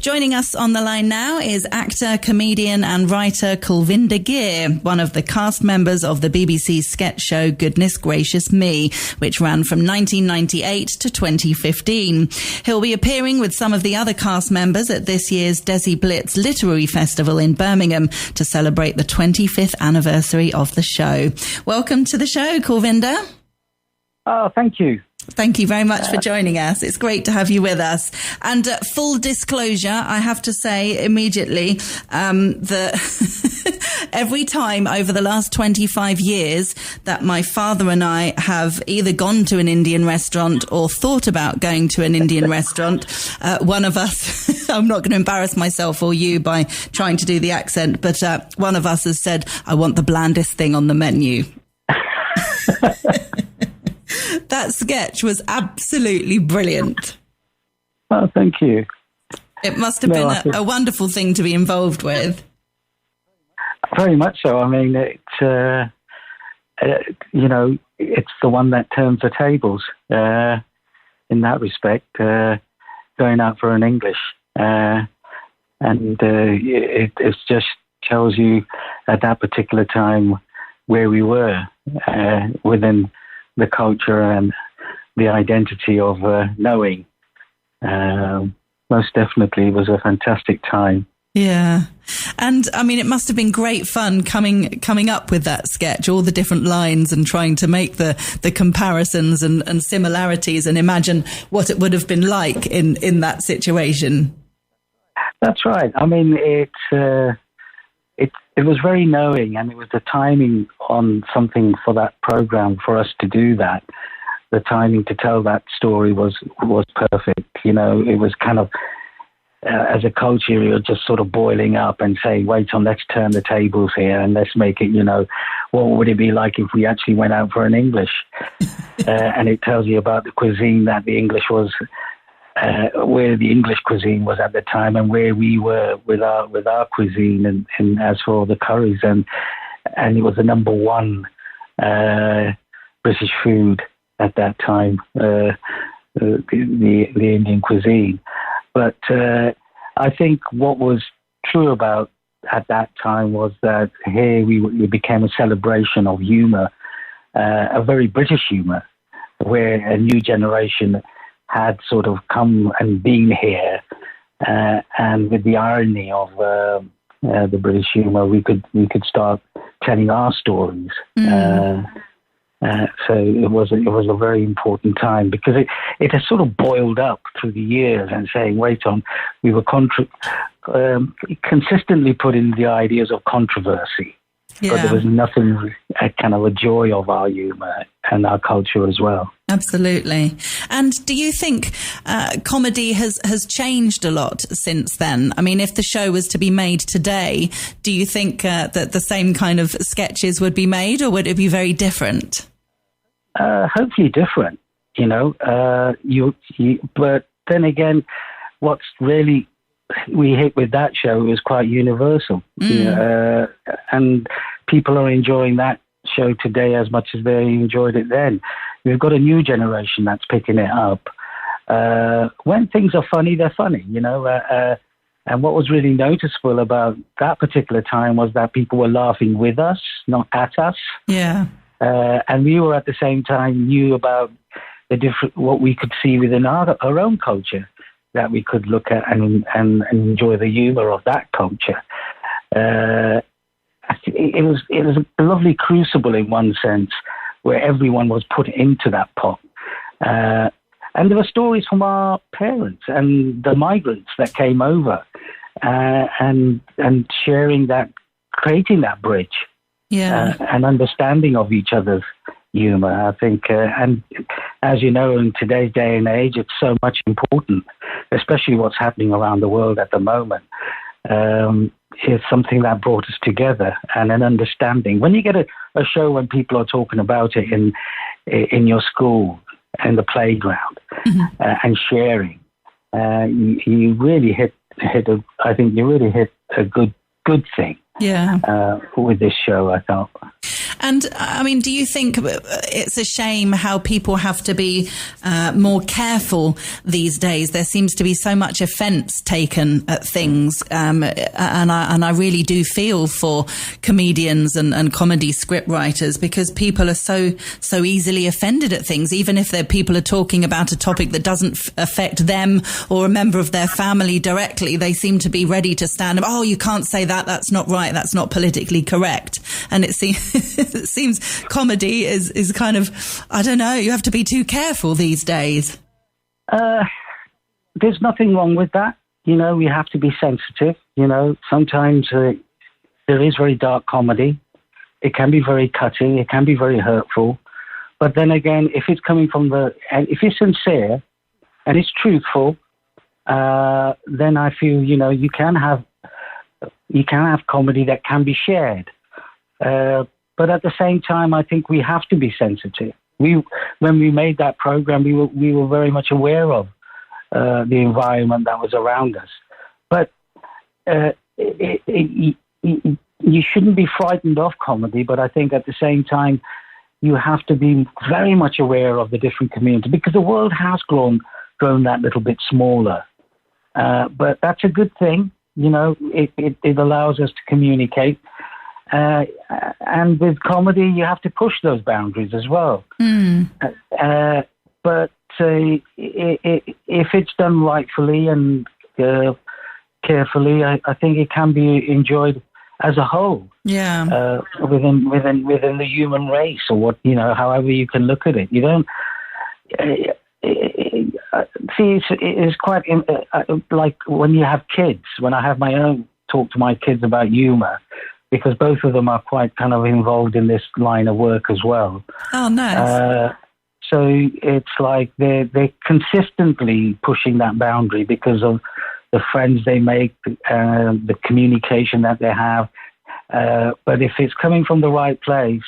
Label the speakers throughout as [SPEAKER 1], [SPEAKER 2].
[SPEAKER 1] Joining us on the line now is actor, comedian and writer Kulvinder Ghir, one of the cast members of the BBC sketch show Goodness Gracious Me, which ran from 1998 to 2015. He'll be appearing with some of the other cast members at this year's DESIblitz Literary Festival in Birmingham to celebrate the 25th anniversary of the show. Welcome to the show, Kulvinder.
[SPEAKER 2] Oh, thank you.
[SPEAKER 1] Thank you very much for joining us. It's great to have you with us. And full disclosure, I have to say immediately that every time over the last 25 years that my father and I have either gone to an Indian restaurant or thought about going to an Indian restaurant, one of us, I'm not going to embarrass myself or you by trying to do the accent, but one of us has said, I want the blandest thing on the menu. That sketch was absolutely brilliant.
[SPEAKER 2] Oh, thank you.
[SPEAKER 1] It must have been a wonderful thing to be involved with.
[SPEAKER 2] Very much so. I mean, it's the one that turns the tables in that respect, going out for an English. It just tells you at that particular time where we were within the culture and the identity of knowing. Most definitely was a fantastic time.
[SPEAKER 1] Yeah. And I mean, it must have been great fun coming up with that sketch, all the different lines and trying to make the comparisons and similarities and imagine what it would have been like in that situation.
[SPEAKER 2] That's right. I mean, it was very knowing, and it was the timing on something for that program for us to do that. The timing to tell that story was perfect. You know, it was kind of, as a culture, you're just sort of boiling up and saying, wait on, let's turn the tables here and let's make it, what would it be like if we actually went out for an English? And it tells you about the cuisine that the English was, where the English cuisine was at the time and where we were with our cuisine and as for the curries and it was the number one British food at that time, the Indian cuisine. But I think what was true about at that time was that here we became a celebration of humour, a very British humour, where a new generation had sort of come and been here, and with the irony of the British humour, we could start telling our stories. So it was a very important time because it has sort of boiled up through the years and saying, wait on, we were consistently put in the ideas of controversy. Yeah. But there was nothing kind of a joy of our humour and our culture as well.
[SPEAKER 1] Absolutely. And do you think comedy has changed a lot since then? I mean, if the show was to be made today, do you think that the same kind of sketches would be made, or would it be very different?
[SPEAKER 2] Hopefully different, but then again, what's really we hit with that show was quite universal. And people are enjoying that show today as much as they enjoyed it then. We've got a new generation that's picking it up. When things are funny, they're funny, and what was really noticeable about that particular time was that people were laughing with us, not at us. Yeah. And we were at the same time knew about what we could see within our own culture, that we could look at and enjoy the humour of that culture. It was a lovely crucible in one sense, where everyone was put into that pot. And there were stories from our parents and the migrants that came over, and sharing that, creating that bridge, and understanding of each other's humour. I think, and as you know, in today's day and age, it's so much important, especially what's happening around the world at the moment. It's something that brought us together and an understanding. When you get a show when people are talking about it in your school, in the playground, and sharing, you really hit a good thing. Yeah. With this show, I thought.
[SPEAKER 1] And I mean, do you think it's a shame how people have to be more careful these days? There seems to be so much offence taken at things, and I really do feel for comedians and comedy script writers, because people are so easily offended at things, even if people are talking about a topic that doesn't affect them or a member of their family directly. They seem to be ready to stand up. Oh, you can't say that. That's not right. That's not politically correct. And it seems comedy is kind of, I don't know, you have to be too careful these days.
[SPEAKER 2] There's nothing wrong with that. We have to be sensitive. Sometimes there is very dark comedy. It can be very cutting. It can be very hurtful. But then again, if it's coming from if it's sincere and it's truthful, then I feel, you can have comedy that can be shared. But at the same time, I think we have to be sensitive. When we made that program, we were very much aware of the environment that was around us. But you shouldn't be frightened of comedy, but I think at the same time, you have to be very much aware of the different communities, because the world has grown that little bit smaller. But that's a good thing. It allows us to communicate. And with comedy, you have to push those boundaries as well. But if it's done rightfully and carefully, I think it can be enjoyed as a whole. Yeah. Within the human race, or what, however you can look at it. You don't. See, it's quite like when you have kids. When I have my own talk to my kids about humor, because both of them are quite kind of involved in this line of work as well. Oh, nice. So it's like they're consistently pushing that boundary because of the friends they make, the communication that they have. But if it's coming from the right place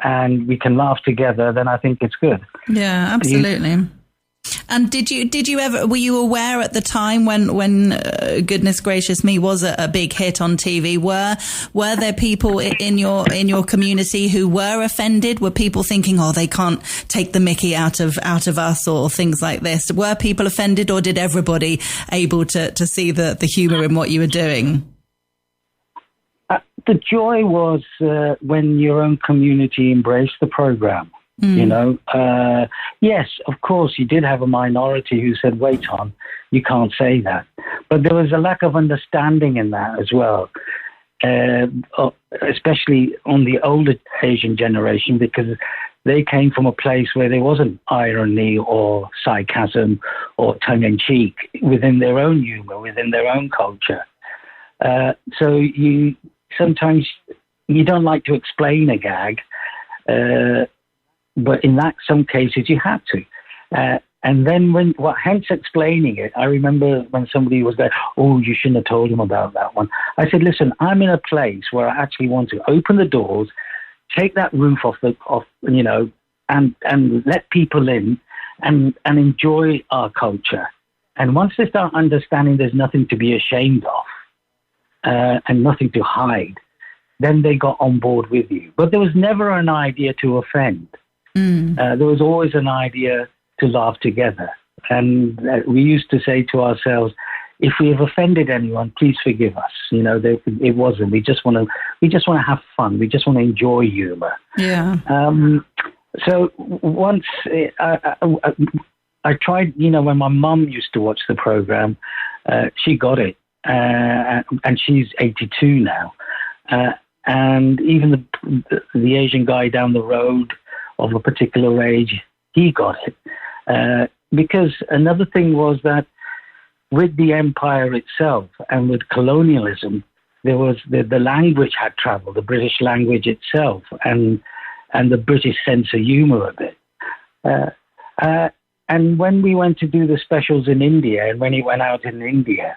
[SPEAKER 2] and we can laugh together, then I think it's good. Yeah, absolutely. And did you ever, were you aware at the time when Goodness Gracious Me was a big hit on TV? Were there people in your community who were offended? Were people thinking, oh, they can't take the mickey out of us, or things like this? Were people offended, or did everybody able to see the humour in what you were doing? The joy was when your own community embraced the program. Yes, of course, you did have a minority who said, wait on, you can't say that. But there was a lack of understanding in that as well, especially on the older Asian generation, because they came from a place where there wasn't irony or sarcasm or tongue-in-cheek within their own humor, within their own culture. So sometimes you don't like to explain a gag, but in some cases you had to. And then hence explaining it, I remember when somebody was there, oh, you shouldn't have told him about that one. I said, listen, I'm in a place where I actually want to open the doors, take that roof off, and let people in and enjoy our culture. And once they start understanding there's nothing to be ashamed of and nothing to hide, then they got on board with you. But there was never an idea to offend. There was always an idea to laugh together. And we used to say to ourselves, if we have offended anyone, please forgive us. It wasn't. We just want to have fun. We just want to enjoy humor. Yeah. So once I tried, when my mum used to watch the program, she got it. And she's 82 now. And even the Asian guy down the road of a particular age, he got it. Because another thing was that with the empire itself and with colonialism, there was the language had traveled, the British language itself, and the British sense of humor of it. And when we went to do the specials in India, and when he went out in India,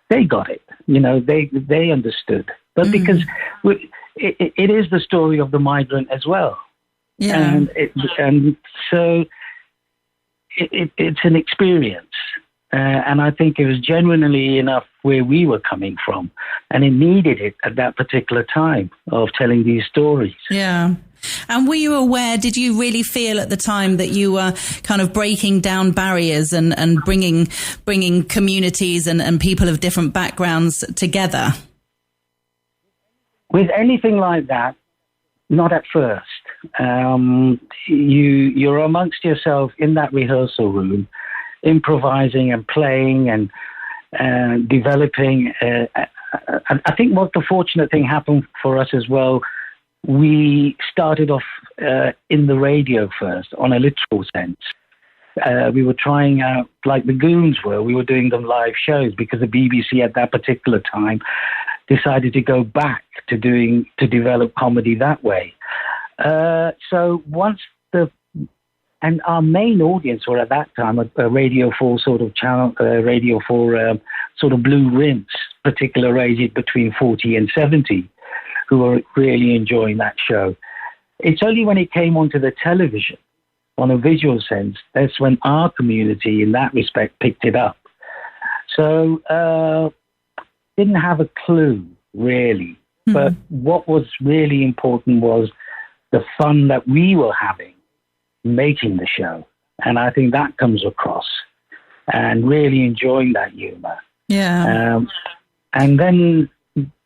[SPEAKER 2] they got it. They understood. But because it is the story of the migrant as well. Yeah. And so it's an experience. And I think it was genuinely enough where we were coming from. And it needed it at that particular time of telling these stories.
[SPEAKER 1] Yeah. And were you aware, did you really feel at the time that you were kind of breaking down barriers and bringing communities and people of different backgrounds together?
[SPEAKER 2] With anything like that, not at first. You're amongst yourself in that rehearsal room, improvising and playing and developing. I think what the fortunate thing happened for us as well, we started off in the radio first, on a literal sense. We were trying out, like the Goons were, we were doing them live shows because the BBC at that particular time decided to go back to develop comedy that way. So once and our main audience were at that time a Radio 4 sort of channel, Radio 4 sort of blue rinse, particular age between 40 and 70, who were really enjoying that show. It's only when it came onto the television, on a visual sense, that's when our community in that respect picked it up. So didn't have a clue, really. Mm-hmm. But what was really important was the fun that we were having making the show. And I think that comes across, and really enjoying that humor.
[SPEAKER 1] Yeah.
[SPEAKER 2] And then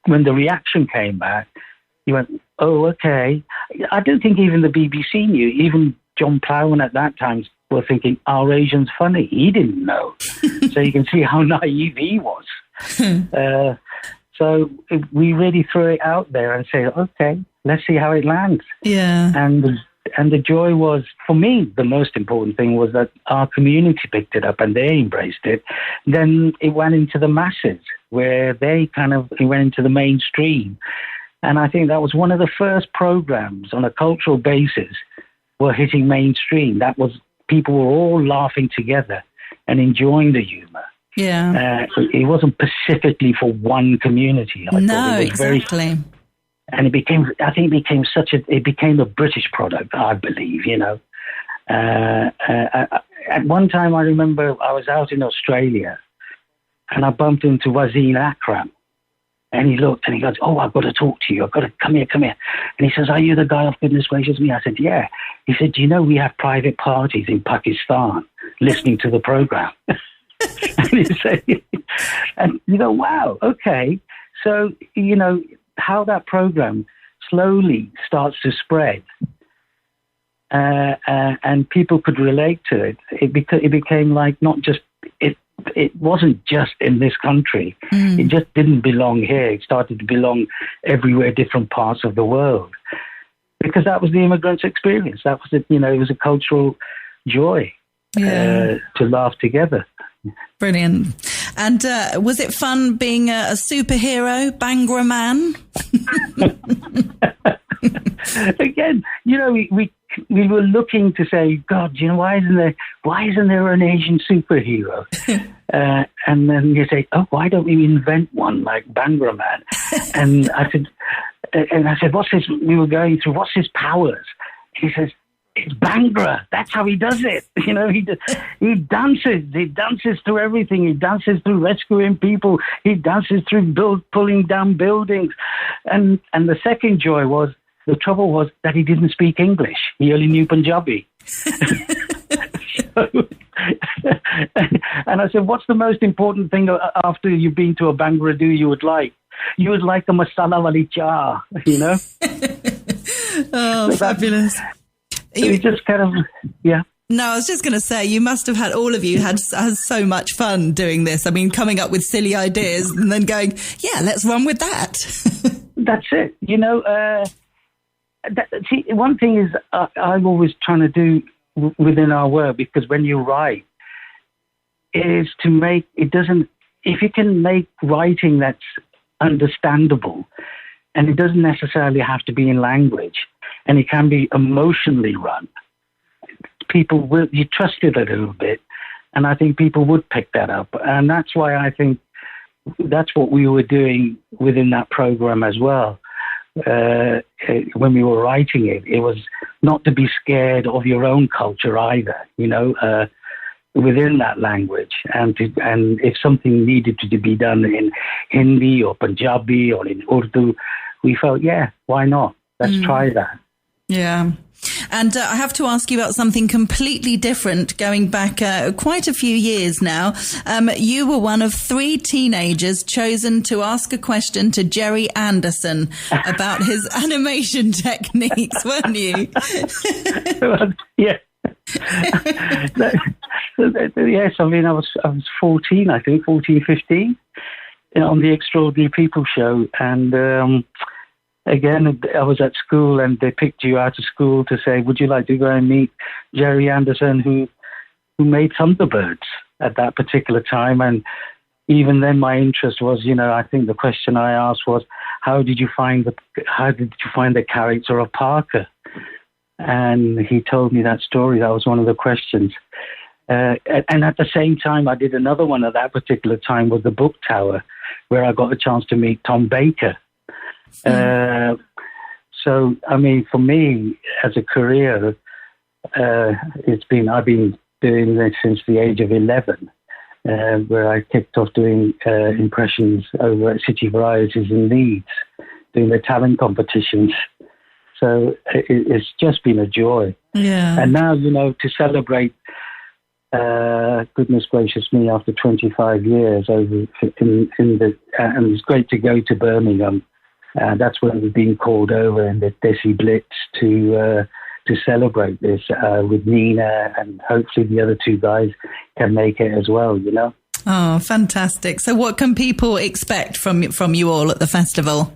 [SPEAKER 2] when the reaction came back, you went, oh, okay. I don't think even the BBC knew. Even John Plowman at that time were thinking, our Asian's funny. He didn't know. So you can see how naive he was. So we really threw it out there and said, okay, let's see how it lands.
[SPEAKER 1] Yeah.
[SPEAKER 2] And the joy was, for me, the most important thing was that our community picked it up and they embraced it. Then it went into the masses, where it went into the mainstream. And I think that was one of the first programs on a cultural basis were hitting mainstream. That was, people were all laughing together and enjoying the humor.
[SPEAKER 1] Yeah.
[SPEAKER 2] It wasn't specifically for one community.
[SPEAKER 1] No, exactly.
[SPEAKER 2] And it became a British product, I believe, you know. At one time, I remember I was out in Australia and I bumped into Wazir Akram. And he looked and he goes, oh, I've got to talk to you. I've got to come here. And he says, are you the guy off Goodness Gracious Me? I said, yeah. He said, do you know we have private parties in Pakistan listening to the program? And he said, and you go, wow, okay. So, you know, how that program slowly starts to spread and people could relate to it. It became like not just, it wasn't just in this country. It just didn't belong here. It started to belong everywhere, different parts of the world. Because that was the immigrants' experience. That was it. You know, it was a cultural joy to laugh together.
[SPEAKER 1] Brilliant. And was it fun being a superhero, Bhangra Man?
[SPEAKER 2] Again, you know, we were looking to say, God, you know, why isn't there an Asian superhero? And then you say, oh, why don't we invent one like Bhangra Man? And I said, what's his? We were going through, what's his powers? He says, it's Bhangra. That's how he does it. You know, he dances. He dances through everything. He dances through rescuing people. He dances through pulling down buildings. And the second joy was, the trouble was that he didn't speak English. He only knew Punjabi. And I said, what's the most important thing after you've been to a Bhangra do you would like? You would like a masala wali cha, you know?
[SPEAKER 1] Oh, so fabulous.
[SPEAKER 2] You just kind of, yeah.
[SPEAKER 1] No, I was just going to say, you must have had, all of you had so much fun doing this. I mean, coming up with silly ideas and then going, yeah, let's run with that.
[SPEAKER 2] That's it. You know, see, one thing is I'm always trying to do within our work, because when you write, is to make, if you can make writing that's understandable, and it doesn't necessarily have to be in language, and it can be emotionally run, you trust it a little bit, and I think people would pick that up. And that's why I think that's what we were doing within that program as well. When we were writing it was not to be scared of your own culture either, you know. within that language, and if something needed to be done in Hindi or Punjabi or in Urdu, we felt, yeah, why not? Let's try that.
[SPEAKER 1] Yeah. And I have to ask you about something completely different, going back quite a few years now. You were one of 3 teenagers chosen to ask a question to Gerry Anderson about his animation techniques, weren't you?
[SPEAKER 2] Yeah. Yes, I mean, I was 14, I think, 14, 15, on the Extraordinary People show. And again, I was at school and they picked you out of school to say, would you like to go and meet Gerry Anderson, who made Thunderbirds at that particular time? And even then my interest was, I think the question I asked was, how did you find the character of Parker? And he told me that story. That was one of the questions. And at the same time, I did another one at that particular time with the Book Tower, where I got a chance to meet Tom Baker. So, I mean, for me, as a career, I've been doing this since the age of 11, where I kicked off doing impressions over at City Varieties in Leeds, doing the talent competitions. So it's just been a joy. Yeah. And now, to celebrate, goodness gracious me, after 25 years and it's great to go to Birmingham. That's when we've been called over in the DESIblitz to celebrate this with Nina, and hopefully the other 2 guys can make it as well,
[SPEAKER 1] Oh, fantastic. So what can people expect from you all at the festival?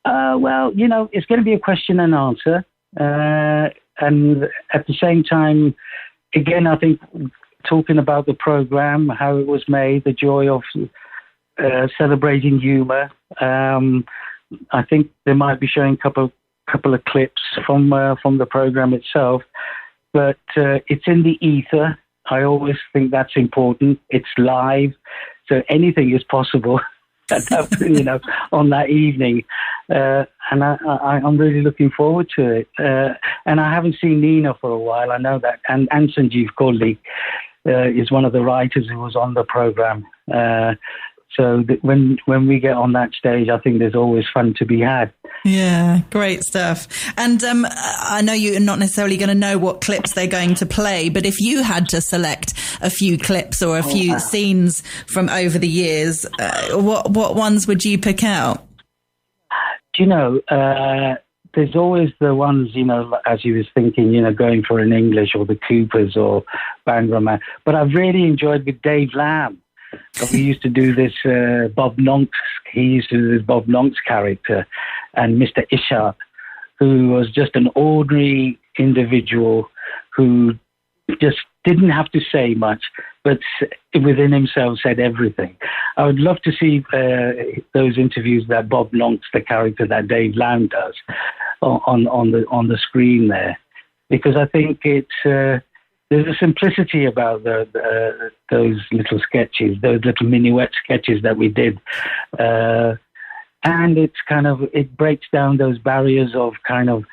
[SPEAKER 2] Well, it's going to be a question and answer. And at the same time, again, I think talking about the program, how it was made, the joy of celebrating humor. I think they might be showing a couple of clips from the program itself, but it's in the ether. I always think that's important. It's live, so anything is possible. On that evening, and I'm really looking forward to it. And I haven't seen Nina for a while. I know that, and Sanjeev Kohli is one of the writers who was on the program. So when we get on that stage, I think there's always fun to be had.
[SPEAKER 1] Yeah, great stuff. And I know you're not necessarily going to know what clips they're going to play, but if you had to select a few clips or a few scenes from over the years, what ones would you pick out?
[SPEAKER 2] Do you know, there's always the ones, as you was thinking, going for an English or the Coopers or Bhangra Man. But I've really enjoyed with Dave Lamb. We used to do this Bob Nonks. He used to do this Bob Nonks character, and Mr. Ishaq, who was just an ordinary individual who just didn't have to say much, but within himself said everything. I would love to see those interviews that Bob Nonks, the character that Dave Lamb does, on the screen there, because I think it's. There's a simplicity about those little sketches, those little minuet sketches that we did. And it's it breaks down those barriers of kind of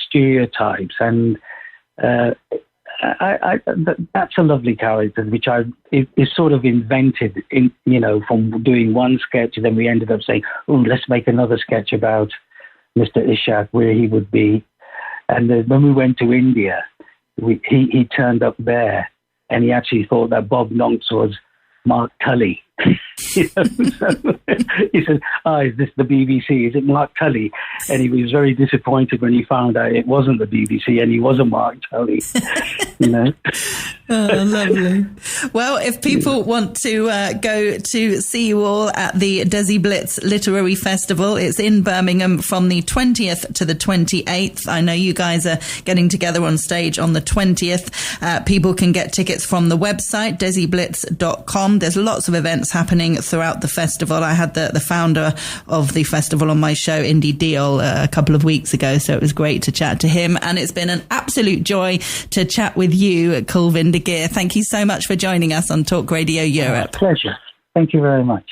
[SPEAKER 2] stereotypes. And that's a lovely character, which is sort of invented, from doing one sketch. And then we ended up saying, let's make another sketch about Mr. Ishaq, where he would be. And when we went to India, he turned up there, and he actually thought that Bob Nonks was Mark Tully. So he said, is this the BBC? Is it Mark Tully? And he was very disappointed when he found out it wasn't the BBC and he wasn't Mark Tully.
[SPEAKER 1] Oh, lovely. Well, if people want to go to see you all at the DESIblitz Literary Festival, it's in Birmingham from the 20th to the 28th. I know you guys are getting together on stage on the 20th. People can get tickets from the website, DESIblitz.com. There's lots of events happening throughout the festival. I had the founder of the festival on my show, Indy Deal, a couple of weeks ago, so it was great to chat to him. And it's been an absolute joy to chat with you, Kulvinder Ghir. Thank you so much for joining us on Talk Radio Europe.
[SPEAKER 2] Pleasure. Thank you very much.